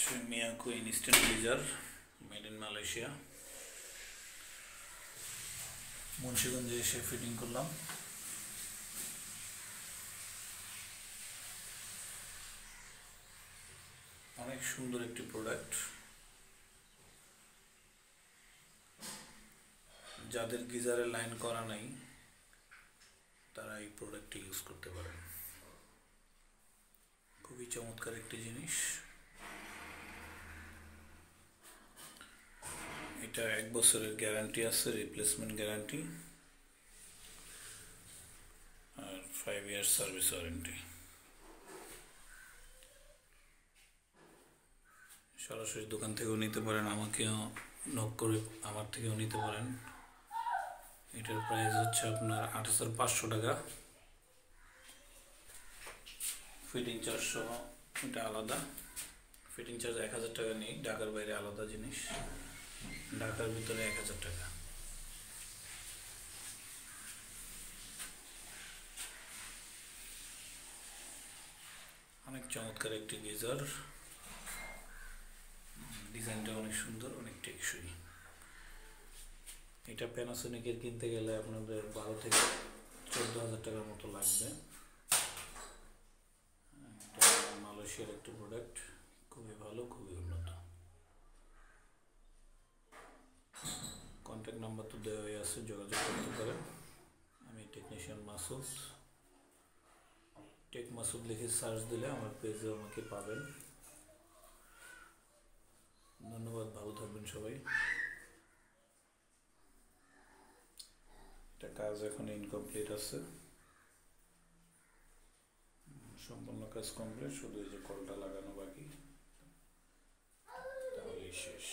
Miyako instant geyser made in Malaysia মুন্সিগঞ্জে এসে fitting করলাম অনেক সুন্দর একটি প্রোডাক্ট যাদের গিজারে লাইন করা নাই তারা এই প্রোডাক্টটি ইউজ করতে পারেন খুবই চমৎকার একটি জিনিস এটা 1 বছরের গ্যারান্টি আছে রিপ্লেসমেন্ট গ্যারান্টি আর 5 ইয়ার সার্ভিস ওয়ারেন্টি সরাসরি দোকান থেকেও নিতে পারেন আমাকেও নক করে আমার থেকেও নিতে পারেন এটার প্রাইস হচ্ছে আপনার ৮৫০০ টাকা ফিটিং চার্জ সহ এটা আলাদা ফিটিং চার্জ ১০০০ টাকা নেই ঢাকার বাইরে আলাদা জিনিস ঢাকার ভিতরে ১০০০ টাকা অনেক চমৎকার একটি গিজার ডিজাইনটা অনেক সুন্দর অনেক টেকসই এটা প্যানাসোনিকের কিনতে গেলে আপনাদের ১২ থেকে ১৪,০০০ টাকার মতো লাগবে এটা মালয়েশিয়ার একটা প্রোডাক্ট খুবই ভালো খুবই উন্নত কন্ট্যাক্ট নাম্বার তো দেওয়াই আছে যোগাযোগ করতে পারেন আমি টেকনিশিয়ান মাসুদ টেক মাসুদ লিখে সার্চ দিলে আমার পেজে আমাকে পাবেন ধন্যবাদ ভালো থাকবেন সবাই এটা কাজ এখন ইনকমপ্লিট আছে সম্পূর্ণ কাজ কমপ্লিট শুধু এই যে কলটা লাগানো বাকি তাহলেই শেষ